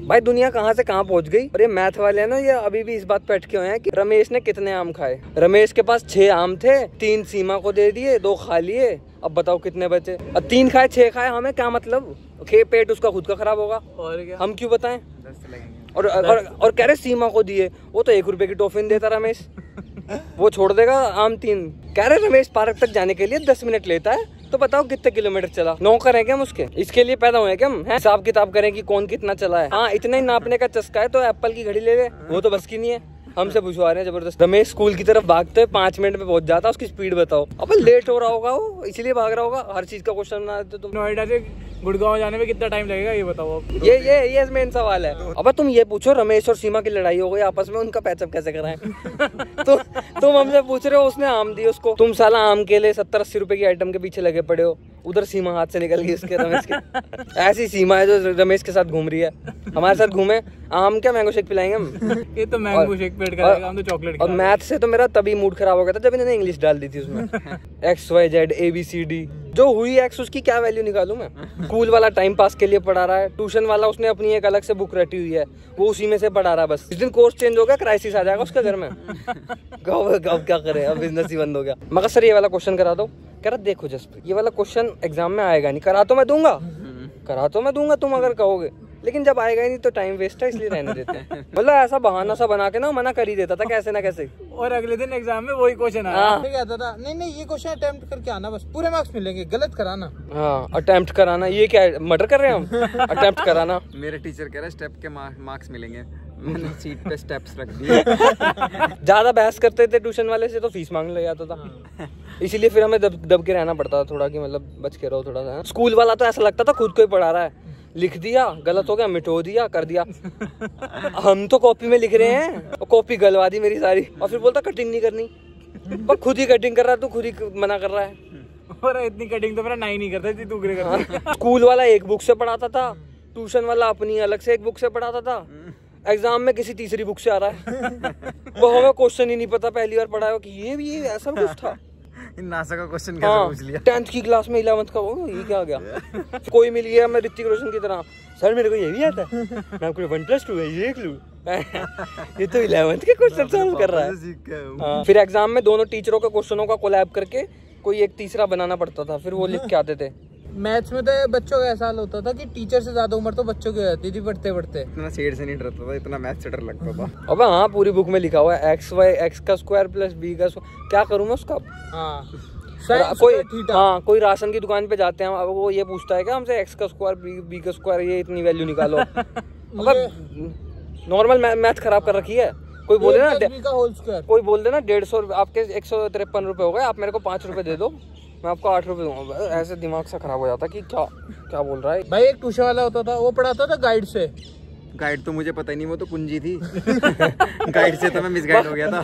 भाई दुनिया कहाँ से कहाँ पहुँच गई। और ये मैथ वाले हैं ना, ये अभी भी इस बात पे अटके हुए हैं कि रमेश ने कितने आम खाए। रमेश के पास 6 आम थे, 3 सीमा को दे दिए, 2 खा लिए, अब बताओ कितने बचे। अब 3 खाए 6 खाए, हमें क्या मतलब, पेट उसका खुद का खराब होगा और क्या, हम क्यों बताएं। 10 लगेंगे। और कह रहे सीमा को दिए, वो तो 1 रुपए की टॉफी नहीं देता रमेश, वो छोड़ देगा आम 3। कह रहे रमेश पार्क तक जाने के लिए 10 मिनट लेता है, तो बताओ कितने किलोमीटर चला। नौकर है क्या हम उसके, इसके लिए पैदा हुए क्या हम, हिसाब किताब करें कि कौन कितना चला है। हाँ इतना ही नापने का चस्का है तो एप्पल की घड़ी ले ले, वो तो बस की नहीं है, हमसे पूछवा रहे हैं जबरदस्त। रमेश स्कूल की तरफ भागते हुए 5 मिनट में पहुंच जाता, उसकी स्पीड बताओ। अब लेट हो रहा होगा वो, इसलिए भाग रहा होगा। हर चीज का क्वेश्चन बना देते तुम। नोएडा से गुड़गांव जाने में कितना टाइम लगेगा ये बताओ। ये मेन सवाल है। अब तुम ये पूछो रमेश और सीमा की लड़ाई हो गई आपस में, उनका पैचअप कैसे कराएं। तो तुम हमसे पूछ रहे हो उसने आम दिए उसको, तुम साला आम के लिए 70-80 रुपए की आइटम के पीछे लगे पड़े हो। उधर सीमा हाथ से निकल गई उसके रमेश के। ऐसी सीमा है जो रमेश के साथ घूम रही है, हमारे साथ घूमे। आम क्या मैंगो शेक पिलाएंगे हम। ये तो मैंगो शेक पेट कराएगा, हम तो चॉकलेट। और मैथ से तो मेरा तभी मूड खराब हो गया था जब इन्होंने इंग्लिश डाल दी थी उसमें। XYZ ABCD जो हुई एक्स, उसकी क्या वैल्यू निकालूं मैं। स्कूल वाला टाइम पास के लिए पढ़ा रहा है, ट्यूशन वाला उसने अपनी एक अलग से बुक रटी हुई है, वो उसी में से पढ़ा रहा है। बस इस दिन कोर्स चेंज हो गया, क्राइसिस आ जाएगा उसके घर में। अब क्या करे, अब बिजनेस ही बंद हो गया। मगर सर ये वाला क्वेश्चन करा दो। कह रहा देखो जसप्रीत, ये वाला क्वेश्चन एग्जाम में आएगा नहीं, करा तो मैं दूंगा तुम अगर कहोगे, लेकिन जब आएगा ही नहीं तो टाइम वेस्ट है, इसलिए रहने देते हैं। मतलब ऐसा बहाना सा बना के ना मना कर ही देता था कैसे ना कैसे। और अगले दिन एग्जाम में वही क्वेश्चन आया। कहता था नहीं ये क्वेश्चन अटेम्प्ट करके आना, बस पूरे मार्क्स मिलेंगे, गलत कराना। हाँ अटेम्प्ट कराना, ये क्या मर्डर कर रहे हैं हम। अटेम्प्ट कराना। मेरे टीचर कह रहे स्टेप के मार्क्स मिलेंगे, मैंने सीट पे स्टेप्स रख दिए। ज्यादा बहस करते थे ट्यूशन वाले से तो फीस मांगने लग जाता था, इसीलिए फिर हमें दब के रहना पड़ता था थोड़ा, कि मतलब बच के रहो थोड़ा सा। स्कूल वाला तो ऐसा लगता था खुद को ही पढ़ा रहा है, लिख दिया गलत हो गया मिटो दिया कर दिया। हम तो कॉपी में लिख रहे हैं, और कॉपी गलवा दी मेरी सारी, और फिर बोलता कटिंग नहीं करनी। पर खुद ही कटिंग कर रहा है, तू खुद ही मना कर रहा है। और इतनी कटिंग तो मेरा नहीं करता थी, तू करता। स्कूल वाला एक बुक से पढ़ाता था, ट्यूशन वाला अपनी अलग से एक बुक से पढ़ाता था, एग्जाम में किसी तीसरी बुक से आ रहा है। वो हमें क्वेश्चन ही नहीं पता, पहली बार पढ़ा हो कि ये ऐसा कुछ था। नासा का क्वेश्चन कैसे पूछ लिया। 10th की क्लास में 11th का, वो ये क्या आ गया। कोई मिल गया मैं ऋतिक रोशन की तरह, सर मेरे को ये भी आता है, मैं आपको 1+2 है ये देख लूं। ये तो 11th के क्वेश्चन सॉल्व कर रहा है। फिर एग्जाम में दोनों टीचरों के क्वेश्चनों का कोलैब करके कोई एक तीसरा बनाना पड़ता था, फिर वो लिख के आते थे। मैथ्स में तो बच्चों का ऐसा हाल होता था कि टीचर से ज्यादा उम्र तो बच्चों की हो जाती थी पढ़ते पढ़ते। इतना शेर से नहीं डरता था, इतना मैथ से डर लगता था। अबे हाँ पूरी बुक में लिखा हुआ है x का स्क्वायर प्लस b का स्क्वायर, क्या करूँ मैं उसका। कोई राशन की दुकान पे जाते हैं, अब वो ये पूछता है क्या हमसे x का स्क्वायर b का स्क्वायर, ये इतनी वैल्यू निकालो। नॉर्मल मैथ खराब कर रखी है। कोई बोले ना 150, आपके 153 रुपए हो गए, आप मेरे को 5 रुपए दे दो, मैं आपको 8 रुपए दूंगा। ऐसे दिमाग सा खराब हो जाता कि क्या बोल रहा है भाई। एक ट्यूशन वाला होता था, वो पढ़ाता था गाइड से। गाइड तो मुझे पता ही नहीं, वो तो कुंजी थी। गाइड से तो मैं मिसगाइड हो गया था।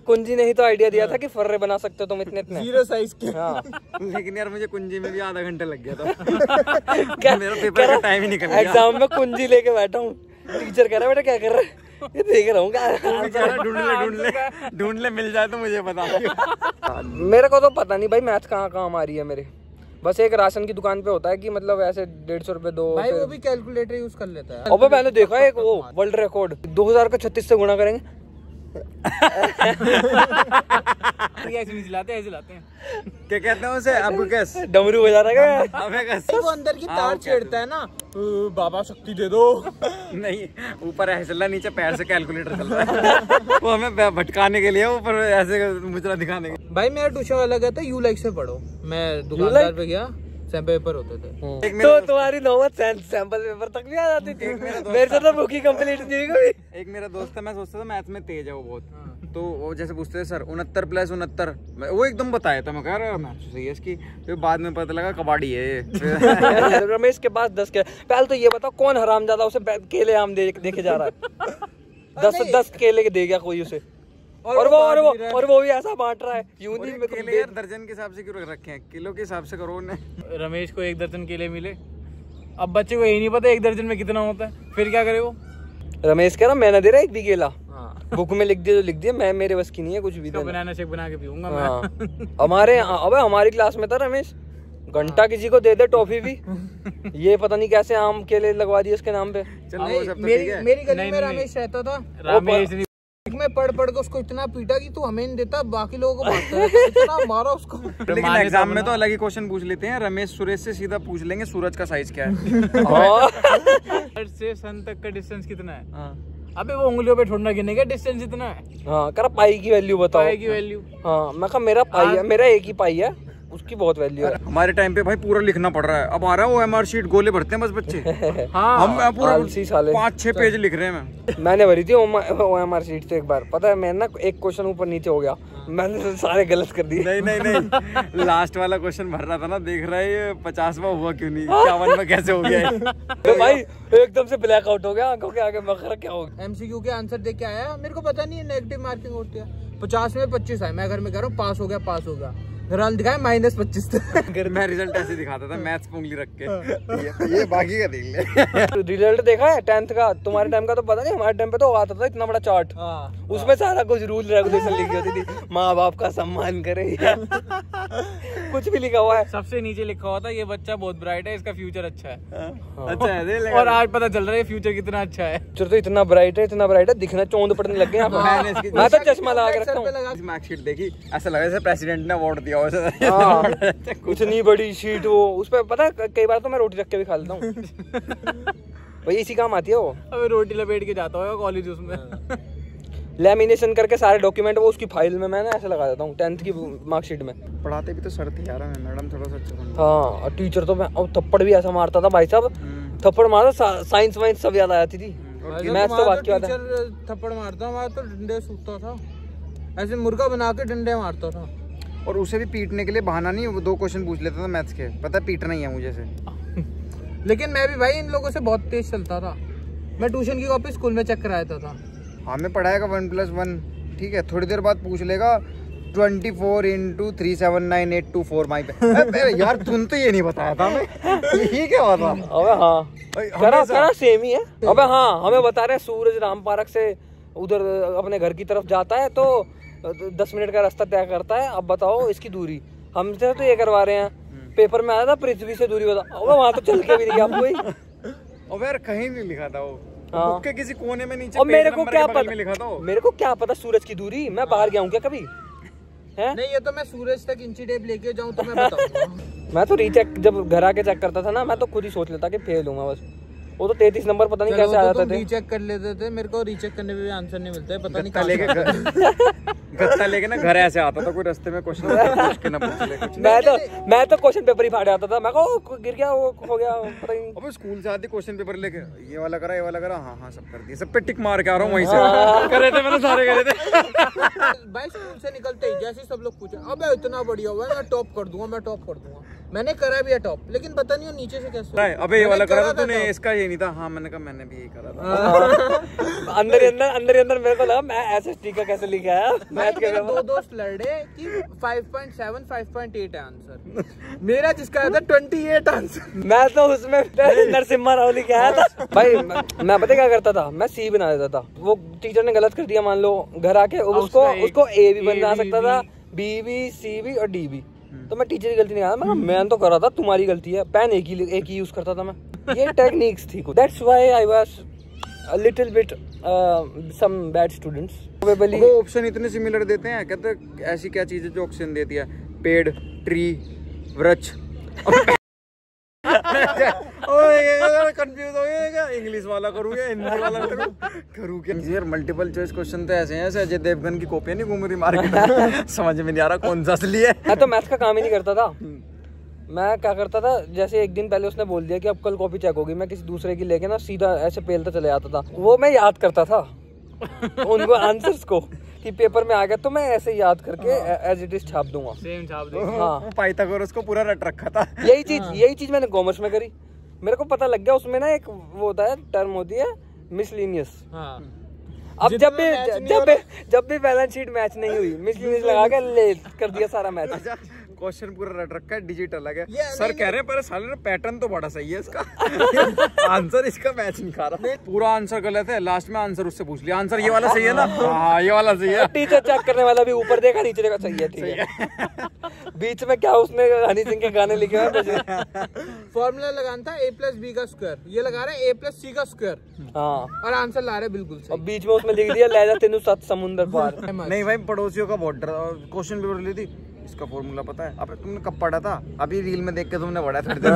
कुंजी ने ही तो आइडिया दिया था कि फर्रे बना सकते हो तुम इतने 0 साइज के। हाँ। लेकिन यार मुझे कुंजी में भी आधा घंटा लग गया था। मेरा पेपर का टाइम ही निकल गया। एग्जाम में कुंजी लेके बैठा हूँ, टीचर कह रहा है बेटा क्या कर रहा है, ये देख रहा हूँ ढूंढ ले मिल जाए तो मुझे बता। मेरे को तो पता नहीं भाई मैथ कहाँ काम आ रही है मेरे। बस एक राशन की दुकान पे होता है कि मतलब ऐसे 150 रुपए दो भाई, वो भी कैलकुलेटर यूज कर लेता है। अब मैंने देखा है एक वो वर्ल्ड रिकॉर्ड 2000 को 36 से गुणा करेंगे। ऐसे लाते हैं क्या कहते हैं उसे, अबकस, डमरू बजा रहा है। अबकस वो अंदर की तार छेड़ता है ना, बाबा शक्ति दे दो। नहीं, ऊपर ऐसे चल रहा, नीचे पैर से कैलकुलेटर चल रहा है। वो हमें भटकाने के लिए, ऊपर ऐसे मुचला दिखाने के। भाई मेरा ट्यूशन वाला कहता है यू लाइक से पढ़ो, मैं दुकानदार पे गया, सैंपल पेपर होते थे। तो तुम्हारी नौबत सैंपल पेपर तक भी आ जाती थी। मेरे से तो बुक ही कंप्लीट नहीं हुई। एक मेरा दोस्त है, मैं सोचता था मैथ में तेज है वो बहुत, तो वो जैसे पूछते थे सर 69 + 69, वो एकदम बताया था। मैं कह रहा मैथ तो सही है इसकी, फिर बाद में पता लगा कबाड़ी है ये। रमेश के पास 10 के, पहले तो ये बताओ कौन हरामजादा उसे केले आम देखे जा रहा है। 10 केले दे गया कोई उसे, और वो भी ऐसा बांट रहा है। यूं नहीं में केले यार दर्जन के हिसाब से क्यों रखे हैं, किलो के हिसाब से करो ने। रमेश को 1 दर्जन केले मिले, अब बच्चे को यही नहीं पता 1 दर्जन में कितना होता है, फिर क्या करे वो। रमेश कह रहा मैं ना दे रहा 1 भी केला, बुक में लिख दिया तो लिख दिया, मैं मेरे बस की नहीं है कुछ भी। बनाना शेक बना के पीऊंगा मैं। हमारे क्लास में था रमेश, घंटा किसी को दे दे टॉफी भी। ये पता नहीं कैसे आम केले लगवा दिए उसके नाम पे। मेरी गली में रमेश रहता था, रमेश नहीं, में पढ़ के उसको इतना पीटा कि तू हमें नहीं देता, बाकी लोगों को बांटता है, इतना मारा उसको। लेकिन एग्जाम में तो अलग ही क्वेश्चन पूछ लेते हैं। रमेश सुरेश से सीधा पूछ लेंगे सूरज का साइज क्या है। से सन तक का डिस्टेंस कितना है? अबे वो उंगलियों पे ढूंढना गिनेगा डिस्टेंस इतना है। हाँ कर पाई की वैल्यू बताओ। पाई की वैल्यू, हाँ मैं कहा मेरा पाई है, मेरा एक ही पाई है, उसकी बहुत वैल्यू है। हमारे टाइम पे भाई पूरा लिखना पड़ रहा है। अब आ रहा है OMR शीट, गोले भरते हैं बस बच्चे। हाँ हम पूरा 5-6 पेज लिख रहे हैं। मैंने भरी थी OMR शीट से एक बार, पता है मैं ना एक क्वेश्चन ऊपर नीचे हो गया, मैंने सारे गलत कर दिए। नहीं लास्ट वाला क्वेश्चन भर रहा था ना, देख रहा है ये 50वां हुआ क्यों नहीं, 51 में कैसे हो गया। तो भाई एकदम से ब्लैक आउट हो गया आंखों के आगे, मगर क्या हो गया। MCQ के आंसर देख के आया, मेरे को पता नहीं है नेगेटिव मार्किंग होती है। 50 में 25 आए, मैं घर में कह रहा हूँ पास हो गया। घर वाले दिखाए -25। मैं रिजल्ट ऐसे दिखाता था, मैथ्स पे उंगली रख के। ये बाकी का देख ले। रिजल्ट देखा है 10th का? तुम्हारे टाइम का तो पता नहीं, हमारे टाइम पे तो आता था इतना बड़ा चार्ट, उसमें सारा कुछ रूल रेगुलेशन लिखी होती थी, माँ बाप का सम्मान करे कुछ भी लिखा हुआ है। सबसे नीचे लिखा हुआ था ये बच्चा बहुत ब्राइट है, इसका फ्यूचर अच्छा है। अच्छा है। और आज पता चल रहा है फ्यूचर कितना अच्छा है। फ्यूचर तो इतना ब्राइट है, दिखना चौंध पड़ने लग गए। मैं तो चश्मा लगा के रखता हूँ। मार्कशीट देखी, ऐसा लगा जैसे प्रेसिडेंट ने अवार्ड दिया। कुछ नहीं बड़ी शीट वो, उस पे पता है कई बार तो मैं रोटी रख के भी खा लेता हूँ भाई, इसी काम आती है वो। अबे रोटी लपेट के जाता होगा कॉलेज उसमें। लैमिनेशन करके सारे डॉक्यूमेंट वो उसकी फाइल में मैंने ऐसे लगा देता हूँ 10th की मार्कशीट में। पढ़ाते भी तो सर थे यार, मैडम थोड़ा सा अच्छा। हाँ और टीचर तो मैं थप्पड़ भी ऐसा मारता था भाई साहब, थप्पड़ मारा, साइंस वाइंस सब याद आ जाती थी। मैथ्स तो बात की बात है। थप्पड़ मारता, हमारा तो डंडे सूखता था, ऐसे मुर्गा बना के डंडे मारता था। और उसे भी पीटने के लिए बहाना नहीं, वो 2 क्वेश्चन पूछ लेता था मैथ्स के, पता है पीटना ही है मुझे से। लेकिन मैं भी भाई इन लोगों से बहुत तेज चलता था। मैं ट्यूशन की कॉपी स्कूल में चेक कराता था। हमें पढ़ाएगा 1+1, ठीक है, थोड़ी देर बाद पूछ लेगा 24 × 37984 माई पे। यार तुम तो ये नहीं बताया था हमें, ये क्या हुआ था? अबे हाँ करा सेम ही है। अबे हाँ हमें बता रहे सूरज राम पार्क से उधर अपने घर की तरफ जाता है तो 10 मिनट का रास्ता तय करता है, अब बताओ इसकी दूरी। हमसे तो ये करवा रहे हैं, पेपर में आया था पृथ्वी से दूरी बता, वहाँ तो चल के भी नहीं आपको ही। और यार कहीं नहीं लिखा था वो, हाँ। बुक के किसी कोने में नीचे और मेरे को क्या पता सूरज की दूरी, मैं बाहर गया हूँ क्या कभी है? नहीं ये तो मैं सूरज तक इंची टेप लेके जाऊँ तो मैं बताऊंगा। मैं तो रीचेक जब घर आके चेक करता था ना, मैं तो खुद ही सोच लेता कि फेल हूँ बस। वो तो 33 नंबर पता नहीं कैसे आ जाते थे। रीचेक कर लेते थे, मेरे को रीचेक करने में भी आंसर नहीं मिलता है, पता नहीं कहाँ गत्ता लेके ना घर ऐसे आता था, कोई रास्ते में क्वेश्चन पूछ के ना पूछ ले कुछ। मैं तो क्वेश्चन पेपर ही फाड़ आता था, मैं को गिर गया वो हो गया पता नहीं। अबे स्कूल से आती क्वेश्चन पेपर लेके, ये वाला करा, हाँ सब कर दिया, सब पे टिक मार के आ रहा हूँ वहीं से। करे थे मैंने, सारे करे थे। भाई स्कूल से निकलते ही जैसे सब लोग पूछे अबे इतना बढ़िया हुआ मैं टॉप कर दूंगा। मैंने करा भी है टॉप, लेकिन पता नहीं वो नीचे से कैसे। अबे ये वाला करा था तूने, इसका ये नहीं था। हाँ मैंने कहा मैंने भी यही करा था। अंदर मेरे को लगा मैं SST का कैसे लिखा है मैथ के। 2 दोस्त लड़े कि 5.7 5.8 है आंसर, मेरा जिसका आया था 28 आंसर। मैं तो उसमें नरसिम्हा राव लिखा आया था भाई। मैं पता क्या करता था, मैं C बना देता था। वो टीचर ने गलत कर दिया मान लो, घर आके उसको A भी बना सकता था, B भी, C भी और D भी। तो मैं टीचर की गलती नहीं कहा, मैं तो कर रहा था, तुम्हारी गलती है। पेन एक ही यूज करता था मैं। ये टेक्निक्स थी। That's why I was a little bit some bad students. वो ऑप्शन इतने सिमिलर देते हैं, कहते ऐसी क्या चीज है जो ऑप्शन देती है, पेड़, ट्री, वृक्ष। कंफ्यूज हो गया, इंग्लिश वाला करूँ या हिंदी वाला करूँ क्या? यार मल्टीपल चॉइस क्वेश्चन तो ऐसे हैं, अजय देवगन की कॉपियां नहीं घूम रही मार्केट में। समझ में नहीं आ रहा कौन सा असली है। मैं तो मैथ का काम ही नहीं करता था। मैं क्या करता था, जैसे एक दिन पहले उसने बोल दिया कि अब कल कॉपी चेक होगी, मैं किसी दूसरे की लेके ना सीधा ऐसे पेलता चले जाता था। वो मैं याद करता था उनको आंसर्स को कि पेपर में आ गया तो मैं ऐसे याद करके एज इट इज छाप दूंगा, सेम छाप दूंगा। हाँ पाइथागोरस को पूरा रट रखा था। यही चीज मैंने कॉमर्स में करी। मेरे को पता लग गया उसमें ना एक वो होता है, टर्म होती है मिसलिनियस। अब जब भी बैलेंस शीट मैच नहीं हुई, मिसलिनियस लगा के ले कर दिया सारा मैच। क्वेश्चन पूरा रट रखा है, डिजिटल है। ये सर कह रहे हैं पर साले ने पैटर्न तो बड़ा सही है इसका। आंसर इसका मैच नहीं खा रहा। पूरा आंसर गलत है, लास्ट में आंसर उससे पूछ लिया, आंसर ये वाला सही है ना? हाँ ये वाला सही है। टीचर चेक करने वाला भी ऊपर देखा नीचे देखा, सही है, ठीक है। बीच में क्या उसने हनी सिंह के गाने लिखे हुए। फॉर्मूला लगाना था a+b का स्क्वायर, ये लगा रहा है a+c का स्क्वायर। हाँ, और आंसर ला रहे बिल्कुल और सही। बीच में उसमें लिख दिया ले जा तेनू 7 समुंदर पार। नहीं भाई, पड़ोसियों का बॉर्डर क्वेश्चन पेपर ली थी, इसका फॉर्मूला पता है? अब तुमने कब पढ़ा था? अभी रील में देख के तुमने पढ़ा थोड़ी देर।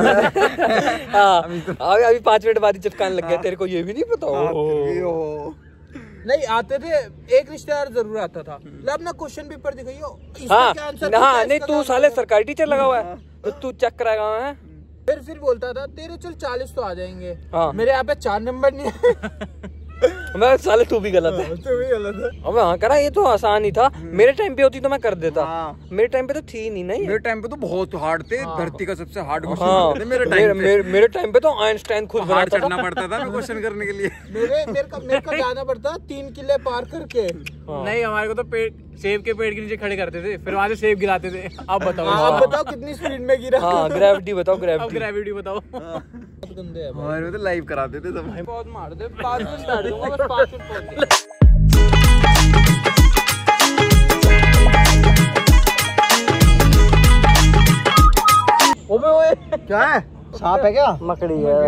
हाँ, अभी 5 मिनट बाद ही चिपकाने लग गया, तेरे को ये भी नहीं पता? नहीं आते थे, एक रिश्तेदार जरूर आता था। ले अपना क्वेश्चन पेपर दिखाइयो, इसका हाँ, क्या आंसर हाँ, नहीं तू साले सरकारी टीचर लगा हुआ है तो तू चेक कराएगा है। फिर बोलता था तेरे चल 40 तो आ जाएंगे। हाँ। मेरे यहाँ पे 4 नंबर नहीं है। मैं साले तू भी गलत है। तो भी गलत है। अबे हाँ करा, ये तो आसान ही था। मेरे टाइम पे होती तो मैं कर देता। हाँ। मेरे टाइम पे तो थी नहीं। नहीं मेरे टाइम पे तो बहुत हार्ड थे, धरती का सबसे हार्ड हाँ, क्वेश्चन मेरे टाइम पे। मेरे टाइम पे तो आइंस्टाइन खुद हार्ड बनाता था। चढ़ना पड़ता था क्वेश्चन करने के लिए। मेरे को जाना पड़ता 3 किले पार करके। नहीं, हमारे को तो सेब के पेड़ के नीचे खड़े करते थे, फिर वहां से सेब गिराते थे। अब बताओ, आप बताओ कितनी स्पीड में गिरा। हाँ, ग्रेविटी बताओ, अब ग्रेविटी। ग्रेविटी बताओ। बहुत गंदे है भाई। हमारे में तो लाइव कराते थे सब। बहुत मार दे, 5 मिनट बैठ दूंगा बस, 5 मिनट पहुंच। ओबे ओए, क्या है? सांप है क्या? मकड़ी है।